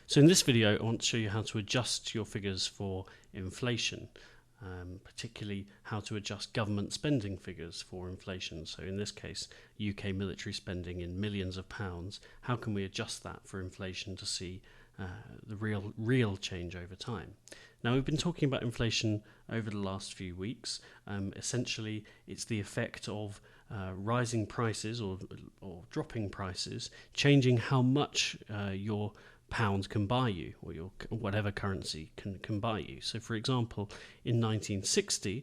So in this video, I want to show you how to adjust your figures for inflation, particularly how to adjust government spending figures for inflation. So in this case, UK military spending in millions of pounds. How can we adjust that for inflation to see the real change over time? Now, we've been talking about inflation over the last few weeks. Essentially, it's the effect of rising prices or dropping prices, changing how much your pound can buy you, or your whatever currency can buy you. So, for example, in 1960,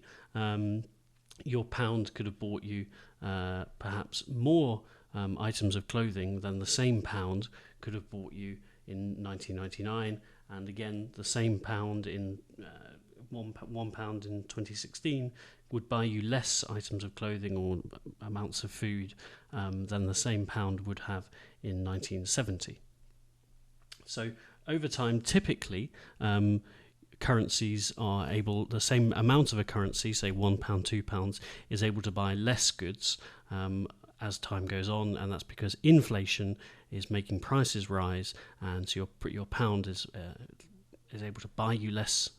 your pound could have bought you perhaps more items of clothing than the same pound could have bought you in 1999, and again the same pound in £1 in 2016 would buy you less items of clothing or amounts of food than the same pound would have in 1970. So over time, typically currencies are able, the same amount of a currency, say £1, £2, is able to buy less goods as time goes on, and that's because inflation is making prices rise, and so your pound is able to buy you less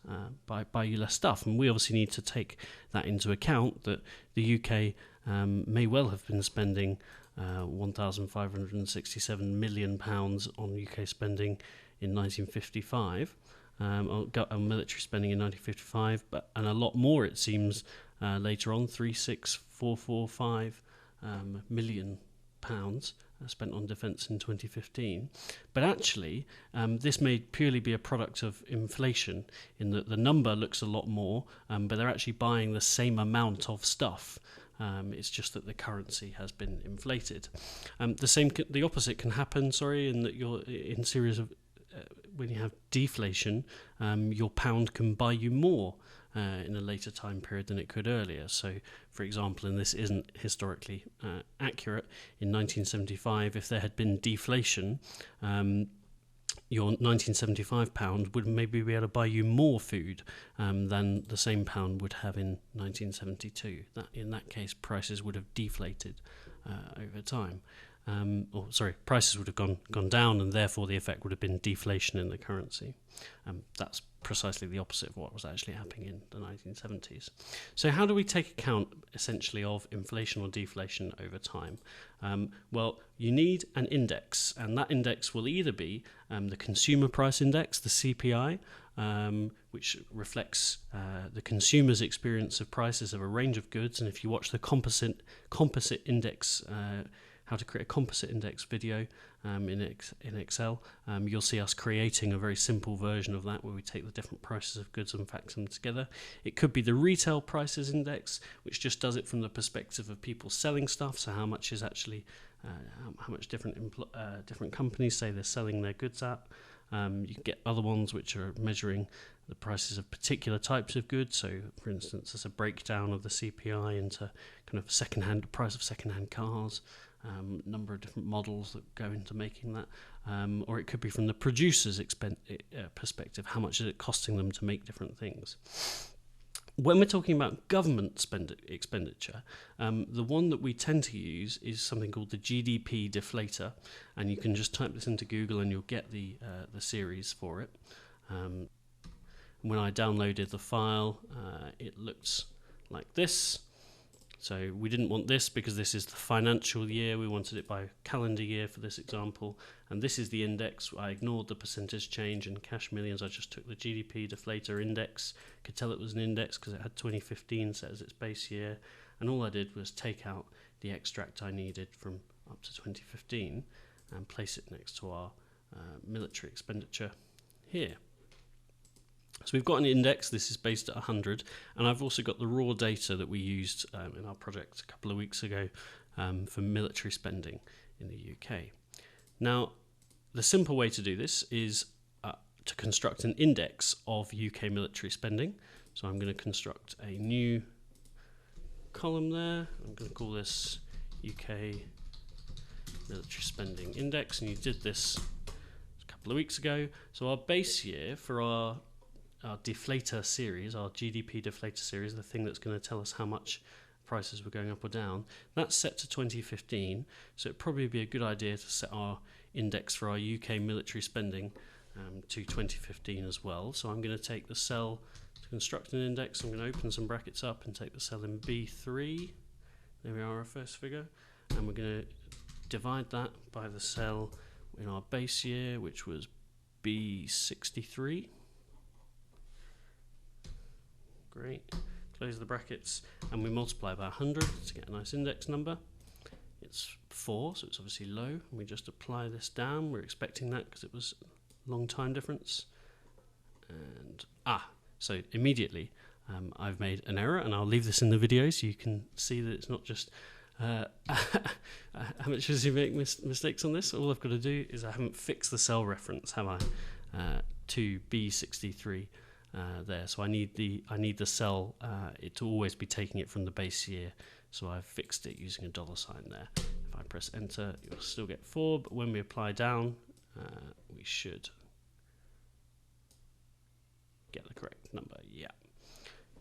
stuff. And we obviously need to take that into account, that the UK may well have been spending £1,567 million on UK spending in 1955, on military spending in 1955, and a lot more, it seems, later on, 36445 million pounds spent on defence in 2015. But actually, this may purely be a product of inflation, in that the number looks a lot more, but they're actually buying the same amount of stuff. It's just that the currency has been inflated. The opposite can happen. In that you're in series of when you have deflation, your pound can buy you more in a later time period than it could earlier. So, for example, and this isn't historically accurate, in 1975, if there had been deflation, your 1975 pound would maybe be able to buy you more food than the same pound would have in 1972. In that case, prices would have deflated over time. Prices would have gone down, and therefore the effect would have been deflation in the currency. That's precisely the opposite of what was actually happening in the 1970s. So how do we take account, essentially, of inflation or deflation over time? Well, you need an index, and that index will either be the consumer price index, the CPI, which reflects the consumer's experience of prices of a range of goods. And if you watch the composite index, how to create a composite index video in Excel, you'll see us creating a very simple version of that, where we take the different prices of goods and factor them together. It could be the retail prices index, which just does it from the perspective of people selling stuff, so how much is actually how much different companies say they're selling their goods at. You can get other ones which are measuring the prices of particular types of goods. So, for instance, there's a breakdown of the CPI into kind of price of second-hand cars, number of different models that go into making that, or it could be from the producer's perspective, how much is it costing them to make different things. When we're talking about government expenditure, the one that we tend to use is something called the GDP deflator, and you can just type this into Google and you'll get the series for it. When I downloaded the file, it looks like this. So we didn't want this because this is the financial year. We wanted it by calendar year for this example. And this is the index. I ignored the percentage change in cash millions. I just took the GDP deflator index. Could tell it was an index because it had 2015 set as its base year. And all I did was take out the extract I needed from up to 2015 and place it next to our military expenditure here. So we've got an index. This is based at 100, and I've also got the raw data that we used in our project a couple of weeks ago for military spending in the UK. Now, the simple way to do this is to construct an index of UK military spending. So I'm going to construct a new column there. I'm going to call this UK military spending index, and you did this a couple of weeks ago. So our base year for our deflator series, our GDP deflator series, the thing that's going to tell us how much prices were going up or down, that's set to 2015. So it'd probably be a good idea to set our index for our UK military spending to 2015 as well. So I'm going to take the cell to construct an index. I'm going to open some brackets up and take the cell in B3. There we are, our first figure. And we're going to divide that by the cell in our base year, which was B63. Great. Close the brackets, and we multiply by 100 to get a nice index number. It's 4, so it's obviously low, and we just apply this down. We're expecting that because it was a long time difference. And so immediately I've made an error, and I'll leave this in the video so you can see that it's not just amateurs who make mistakes on this. All I've got to do is I haven't fixed the cell reference, have I, to B63 there. So I need the cell it to always be taking it from the base year. So I've fixed it using a $sign there. If I press enter, you'll still get 4, but when we apply down, we should get the correct number. Yeah,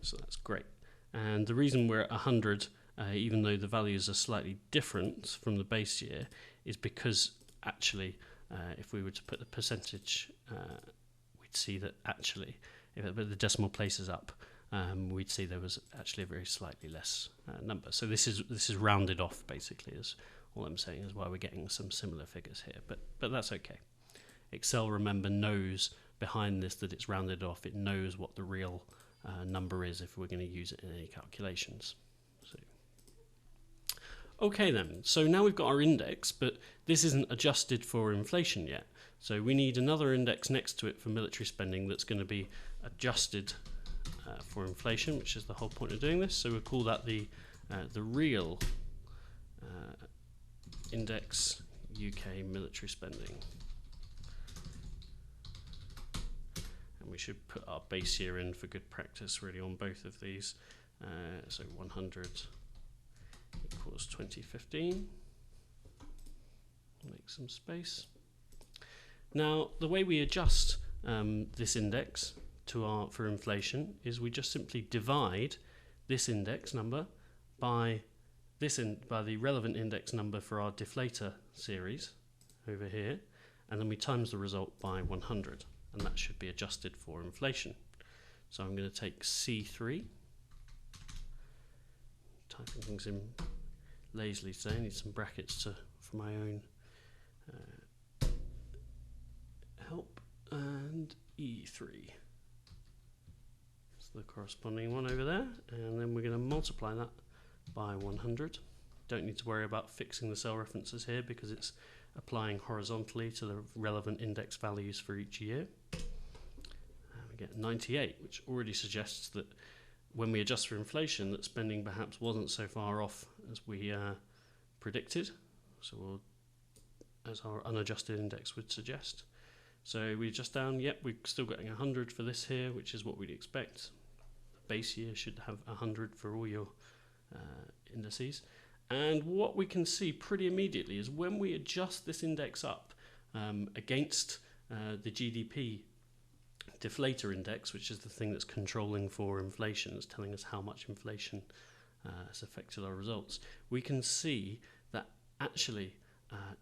so that's great. And the reason we're at 100, even though the values are slightly different from the base year, is because actually, if we were to put the percentage, we'd see that actually, if I put the decimal places up, we'd see there was actually a very slightly less number. So this is rounded off, basically, is all I'm saying, is why we're getting some similar figures here. But that's okay. Excel, remember, knows behind this that it's rounded off. It knows what the real number is if we're going to use it in any calculations. So, okay then, so now we've got our index, but this isn't adjusted for inflation yet. So we need another index next to it for military spending that's going to be adjusted for inflation, which is the whole point of doing this. So we'll call that the real index UK military spending. And we should put our base year in for good practice really on both of these. So 100 equals 2015. Make some space. Now the way we adjust this index for inflation is we just simply divide this index number by the relevant index number for our deflator series over here, and then we times the result by 100, and that should be adjusted for inflation. So I'm going to take C3, typing things in lazily today, I need some brackets for my own help, and E3. The corresponding one over there, and then we're going to multiply that by 100. Don't need to worry about fixing the cell references here because it's applying horizontally to the relevant index values for each year. And we get 98, which already suggests that when we adjust for inflation, that spending perhaps wasn't so far off as we predicted. So as our unadjusted index would suggest. So we adjust down, yep, we're still getting 100 for this here, which is what we'd expect. Base year should have 100 for all your indices. And what we can see pretty immediately is when we adjust this index up against the GDP deflator index, which is the thing that's controlling for inflation, it's telling us how much inflation has affected our results, we can see that actually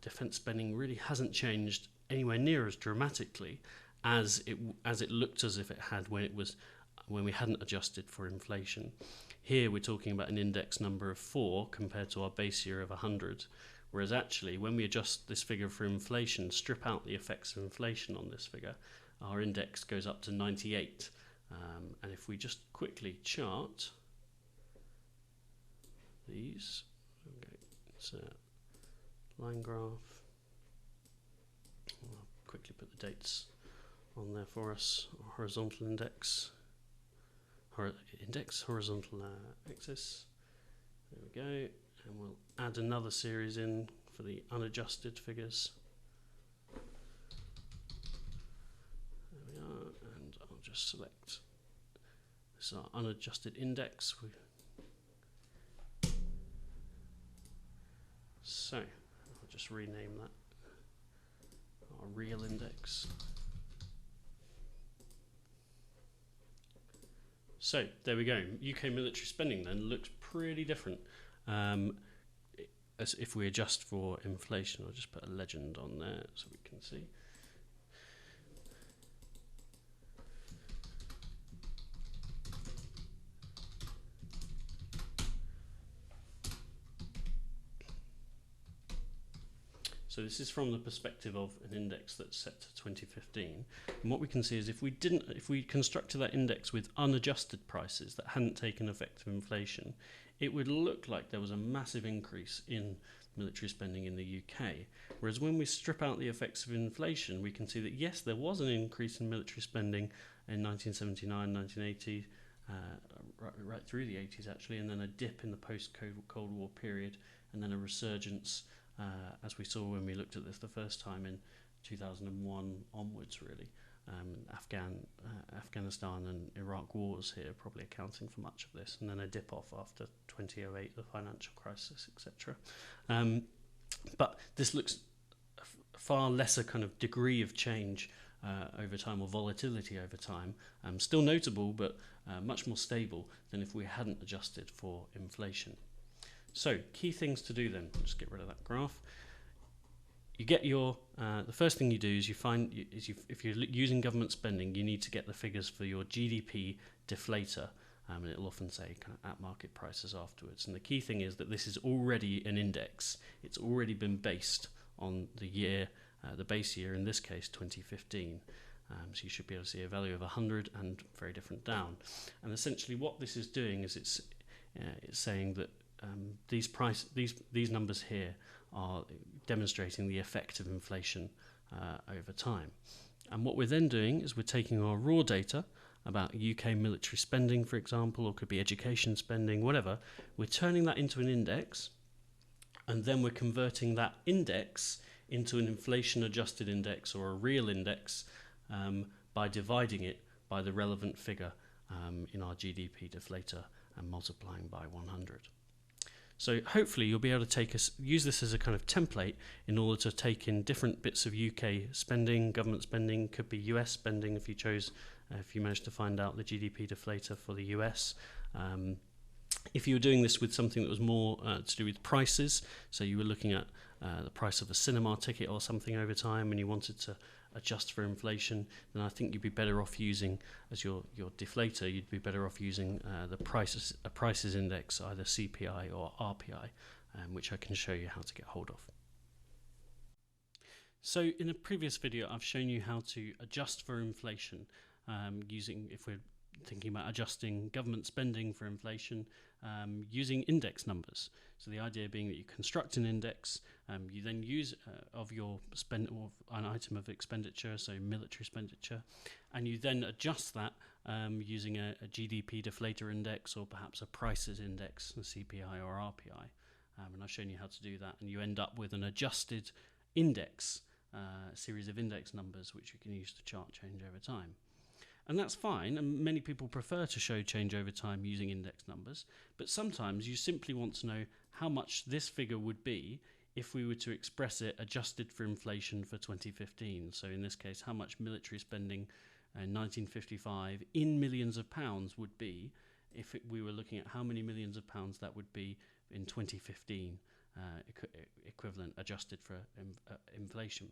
defence spending really hasn't changed anywhere near as dramatically as it looked as if it had when we hadn't adjusted for inflation. Here we're talking about an index number of 4 compared to our base year of 100, whereas actually when we adjust this figure for inflation, strip out the effects of inflation on this figure, our index goes up to 98. And if we just quickly chart these, okay, it's a line graph. I'll quickly put the dates on there for us. Horizontal index, horizontal axis. There we go, and we'll add another series in for the unadjusted figures. There we are, and I'll just select this is our unadjusted index. So I'll just rename that our real index. So there we go. UK military spending then looks pretty different as if we adjust for inflation. I'll just put a legend on there so we can see. So this is from the perspective of an index that's set to 2015. And what we can see is if we constructed that index with unadjusted prices that hadn't taken effect of inflation, it would look like there was a massive increase in military spending in the UK. Whereas when we strip out the effects of inflation, we can see that yes, there was an increase in military spending in 1979, 1980, right through the 80s actually, and then a dip in the post-Cold War period, and then a resurgence as we saw when we looked at this the first time in 2001 onwards, really. Afghanistan and Iraq wars here probably accounting for much of this, and then a dip off after 2008, the financial crisis, etc. But this looks far lesser kind of degree of change over time, or volatility over time. Still notable, but much more stable than if we hadn't adjusted for inflation. So, key things to do then. Just get rid of that graph. You get your, the first thing you do is if you're using government spending, you need to get the figures for your GDP deflator, and it'll often say kind of at market prices afterwards. And the key thing is that this is already an index. It's already been based on the year, the base year, in this case 2015. So you should be able to see a value of 100 and very different down. And essentially what this is doing is it's saying that these numbers here are demonstrating the effect of inflation over time. And what we're then doing is we're taking our raw data about UK military spending, for example, or could be education spending, whatever. We're turning that into an index, and then we're converting that index into an inflation-adjusted index or a real index by dividing it by the relevant figure in our GDP deflator and multiplying by 100. So hopefully you'll be able to use this as a kind of template in order to take in different bits of UK spending, government spending, could be US spending if you chose, if you managed to find out the GDP deflator for the US. If you were doing this with something that was more to do with prices, so you were looking at the price of a cinema ticket or something over time and you wanted to adjust for inflation, then I think you'd be better off using, as your deflator, you'd be better off using a prices index, either CPI or RPI, which I can show you how to get hold of. So in a previous video, I've shown you how to adjust for inflation using, if we're thinking about adjusting government spending for inflation, using index numbers. So the idea being that you construct an index, you then use of your an item of expenditure, so military expenditure, and you then adjust that using a GDP deflator index or perhaps a prices index, a CPI or RPI. And I've shown you how to do that, and you end up with an adjusted index, series of index numbers which you can use to chart change over time. And that's fine, and many people prefer to show change over time using index numbers, but sometimes you simply want to know how much this figure would be if we were to express it adjusted for inflation for 2015. So in this case, how much military spending in 1955 in millions of pounds would be if we were looking at how many millions of pounds that would be in 2015, equivalent adjusted for inflation.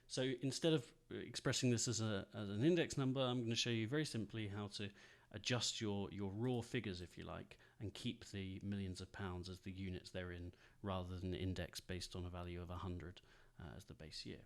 So instead of expressing this as an index number, I'm going to show you very simply how to adjust your raw figures, if you like, and keep the millions of pounds as the units they're in, rather than an index based on a value of 100 as the base year.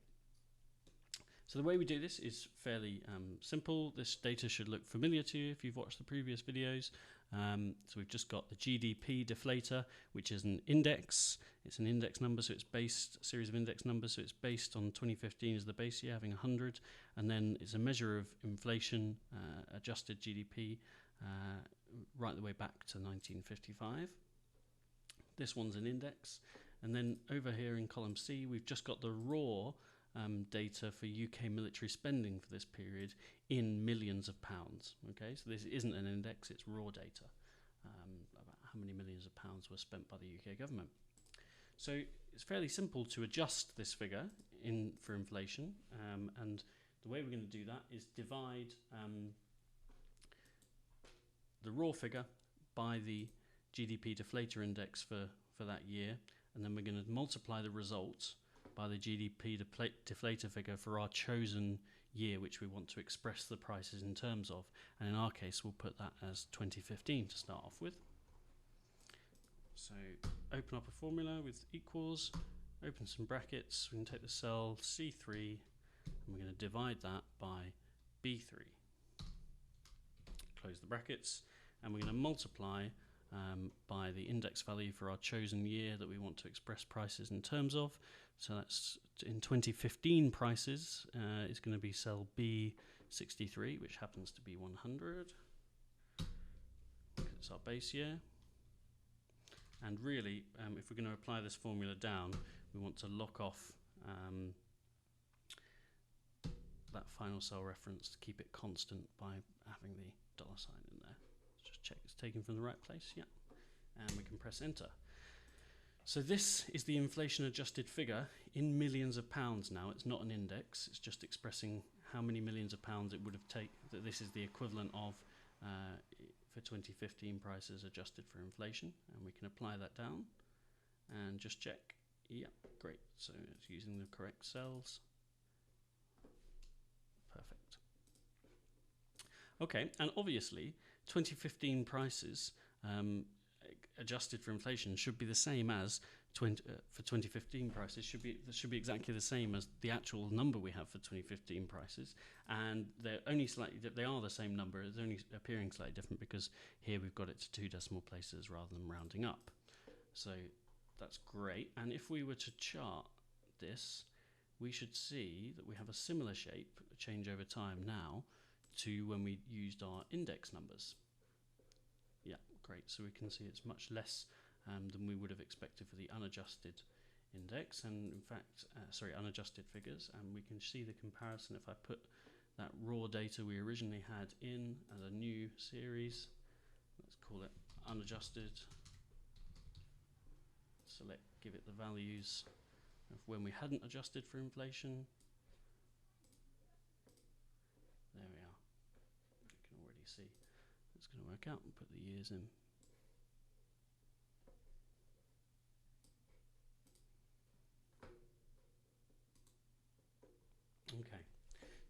So the way we do this is fairly simple. This data should look familiar to you if you've watched the previous videos. So we've just got the GDP deflator, which is an index. It's an index number, so it's based, a series of index numbers, so it's based on 2015 as the base year, having 100, and then it's a measure of inflation, adjusted GDP, right the way back to 1955. This one's an index, and then over here in column C, we've just got the raw data for UK military spending for this period in millions of pounds. Okay, so this isn't an index, it's raw data about how many millions of pounds were spent by the UK government. So it's fairly simple to adjust this figure for inflation, and the way we're going to do that is divide the raw figure by the GDP deflator index for that year, and then we're going to multiply the results by the GDP deflator figure for our chosen year, which we want to express the prices in terms of. And in our case, we'll put that as 2015 to start off with. So open up a formula with equals, open some brackets. We can take the cell C3 and we're going to divide that by B3. Close the brackets, and we're going to multiply by the index value for our chosen year that we want to express prices in terms of. So that's in 2015 prices is going to be cell B63, which happens to be 100. It's our base year. And really, if we're going to apply this formula down, we want to lock off that final cell reference to keep it constant by having the $sign in there. Let's just check it's taken from the right place. Yeah, and we can press enter. So this is the inflation adjusted figure in millions of pounds now. It's not an index, it's just expressing how many millions of pounds it would have taken. That this is the equivalent of for 2015 prices adjusted for inflation, and we can apply that down and just check. Yeah, great. So it's using the correct cells. Perfect. Okay, and obviously 2015 prices adjusted for inflation should be the same as for 2015 prices should be exactly the same as the actual number we have for 2015 prices, and they're only slightly they are the same number. They're only appearing slightly different because here we've got it to 2 decimal places rather than rounding up. So that's great. And if we were to chart this, we should see that we have a similar shape change over time now to when we used our index numbers. Yeah, great. So we can see it's much less than we would have expected for the unadjusted index, and in fact, unadjusted figures. And we can see the comparison if I put that raw data we originally had in as a new series. Let's call it unadjusted. Select, give it the values of when we hadn't adjusted for inflation. There we are. You can already see it's going to work out and put the years in. Okay,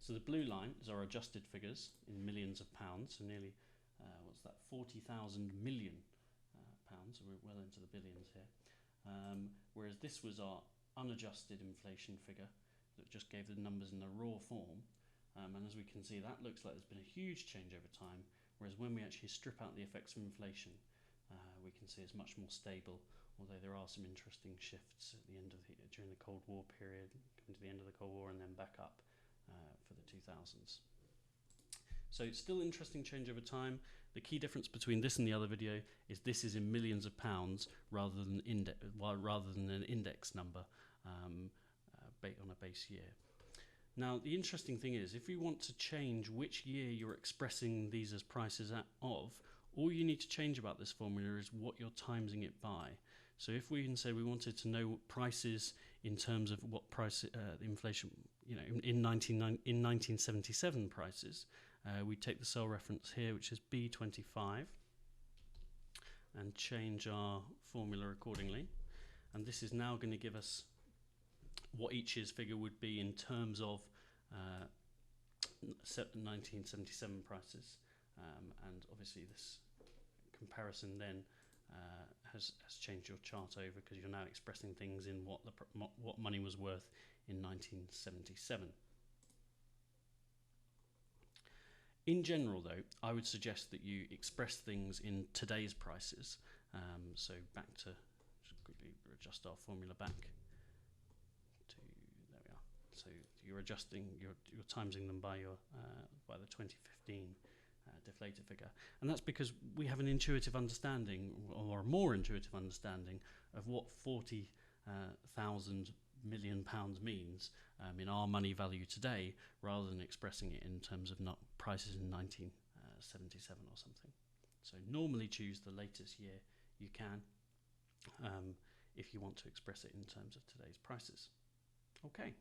so the blue line is our adjusted figures in millions of pounds, so nearly, what's that, 40,000 million pounds, so we're well into the billions here. Whereas this was our unadjusted inflation figure that just gave the numbers in the raw form. And as we can see, that looks like there's been a huge change over time, whereas when we actually strip out the effects of inflation, we can see it's much more stable, although there are some interesting shifts at the end of during the Cold War period, coming to the end of the Cold War and then back up for the 2000s. So it's still interesting change over time. The key difference between this and the other video is this is in millions of pounds rather than an index number on a base year. Now, the interesting thing is, if you want to change which year you're expressing these as prices of, all you need to change about this formula is what you're timesing it by. So if we can say we wanted to know prices in terms of what price inflation, in 1977 prices, we take the cell reference here, which is B25, and change our formula accordingly. And this is now going to give us what each year's figure would be in terms of 1977 prices, and obviously this comparison then has changed your chart over, because you're now expressing things in what money was worth in 1977. In general, though, I would suggest that you express things in today's prices. So back to, just quickly adjust our formula back. There we are. So you're adjusting, you're timesing them by the 2015 deflator figure, and that's because we have an intuitive understanding, or a more intuitive understanding, of what 40,000 million pounds means in our money value today, rather than expressing it in terms of prices in 1977 or something. So normally choose the latest year you can if you want to express it in terms of today's prices. Okay.